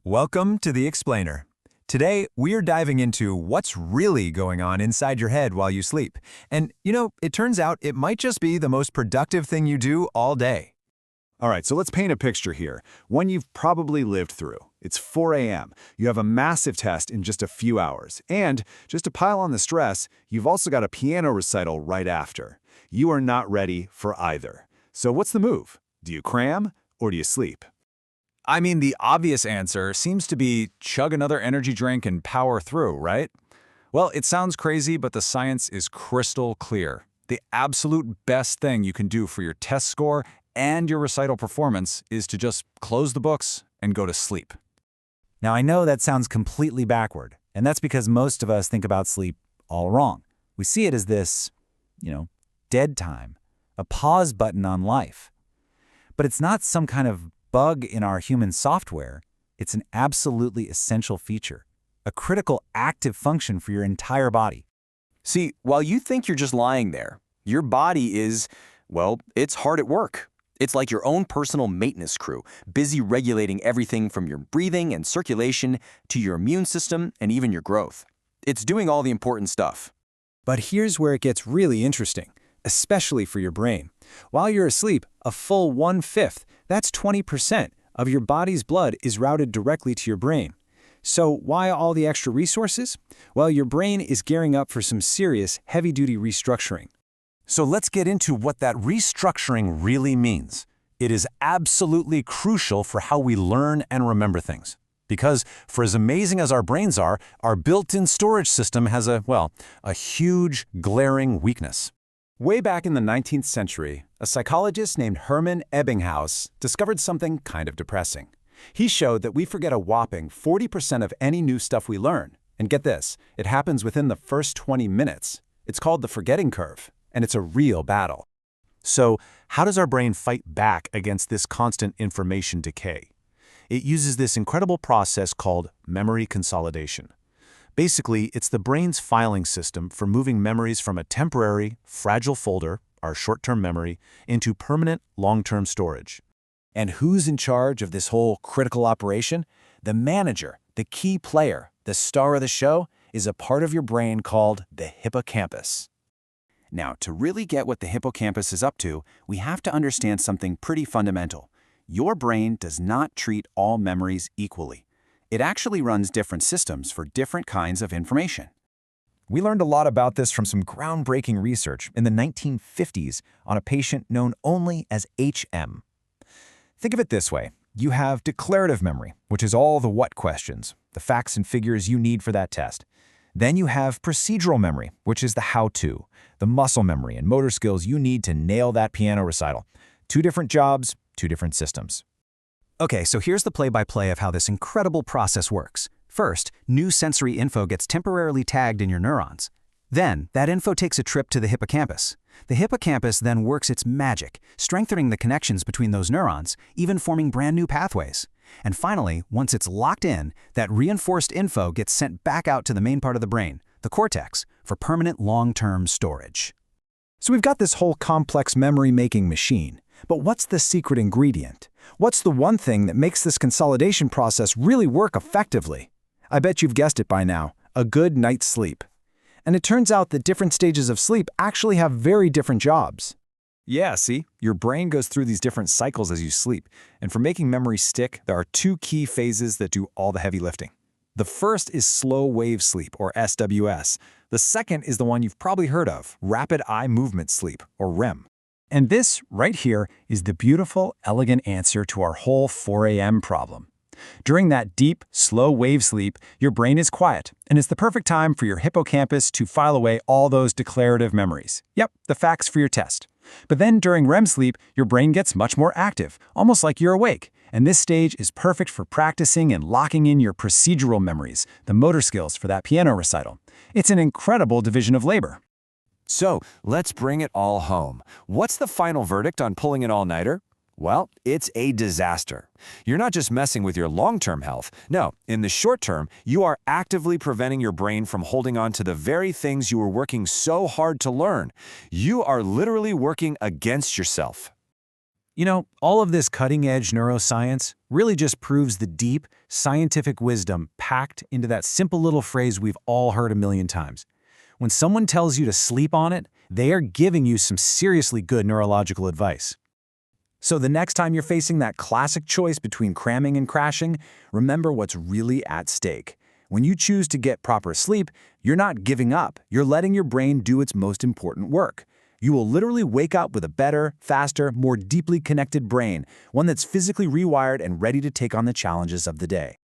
Welcome to The Explainer. Today, we're diving into what's really going on inside your head while you sleep. And, it turns out it might just be the most productive thing you do all day. All right, so let's paint a picture here. One you've probably lived through. It's 4 a.m. You have a massive test in just a few hours. And just to pile on the stress, you've also got a piano recital right after. You are not ready for either. So what's the move? Do you cram or do you sleep? I mean, the obvious answer seems to be chug another energy drink and power through, right? Well, it sounds crazy, but the science is crystal clear. The absolute best thing you can do for your test score and your recital performance is to just close the books and go to sleep. Now, I know that sounds completely backward, and that's because most of us think about sleep all wrong. We see it as this, dead time, a pause button on life. But it's not some kind of bug in our human software. It's an absolutely essential feature, a critical active function for your entire body. See, while you think you're just lying there, your body is, it's hard at work. It's like your own personal maintenance crew, busy regulating everything from your breathing and circulation to your immune system and even your growth. It's doing all the important stuff. But here's where it gets really interesting, especially for your brain. While you're asleep, a full 1/5, that's 20% of your body's blood is routed directly to your brain. So why all the extra resources? Well, your brain is gearing up for some serious, heavy-duty restructuring. So let's get into what that restructuring really means. It is absolutely crucial for how we learn and remember things. Because for as amazing as our brains are, our built-in storage system has a huge, glaring weakness. Way back in the 19th century, a psychologist named Hermann Ebbinghaus discovered something kind of depressing. He showed that we forget a whopping 40% of any new stuff we learn. And get this, it happens within the first 20 minutes. It's called the forgetting curve, and it's a real battle. So, how does our brain fight back against this constant information decay? It uses this incredible process called memory consolidation. Basically, it's the brain's filing system for moving memories from a temporary, fragile folder, our short-term memory, into permanent, long-term storage. And who's in charge of this whole critical operation? The manager, the key player, the star of the show, is a part of your brain called the hippocampus. Now, to really get what the hippocampus is up to, we have to understand something pretty fundamental. Your brain does not treat all memories equally. It actually runs different systems for different kinds of information. We learned a lot about this from some groundbreaking research in the 1950s on a patient known only as HM. Think of it this way. You have declarative memory, which is all the what questions, the facts and figures you need for that test. Then you have procedural memory, which is the how-to, the muscle memory and motor skills you need to nail that piano recital. Two different jobs, two different systems. Okay, so here's the play-by-play of how this incredible process works. First, new sensory info gets temporarily tagged in your neurons. Then, that info takes a trip to the hippocampus. The hippocampus then works its magic, strengthening the connections between those neurons, even forming brand new pathways. And finally, once it's locked in, that reinforced info gets sent back out to the main part of the brain, the cortex, for permanent long-term storage. So we've got this whole complex memory-making machine. But what's the secret ingredient? What's the one thing that makes this consolidation process really work effectively? I bet you've guessed it by now, a good night's sleep. And it turns out that different stages of sleep actually have very different jobs. Yeah, see, your brain goes through these different cycles as you sleep. And for making memory stick, there are two key phases that do all the heavy lifting. The first is slow wave sleep, or SWS. The second is the one you've probably heard of, rapid eye movement sleep, or REM. And this, right here, is the beautiful, elegant answer to our whole 4 a.m. problem. During that deep, slow wave sleep, your brain is quiet, and it's the perfect time for your hippocampus to file away all those declarative memories. Yep, the facts for your test. But then during REM sleep, your brain gets much more active, almost like you're awake. And this stage is perfect for practicing and locking in your procedural memories, the motor skills for that piano recital. It's an incredible division of labor. So, let's bring it all home. What's the final verdict on pulling an all-nighter? Well, it's a disaster. You're not just messing with your long-term health. No, in the short term, you are actively preventing your brain from holding on to the very things you were working so hard to learn. You are literally working against yourself. You know, all of this cutting-edge neuroscience really just proves the deep, scientific wisdom packed into that simple little phrase we've all heard a million times. When someone tells you to sleep on it, they are giving you some seriously good neurological advice. So the next time you're facing that classic choice between cramming and crashing, remember what's really at stake. When you choose to get proper sleep, you're not giving up. You're letting your brain do its most important work. You will literally wake up with a better, faster, more deeply connected brain, one that's physically rewired and ready to take on the challenges of the day.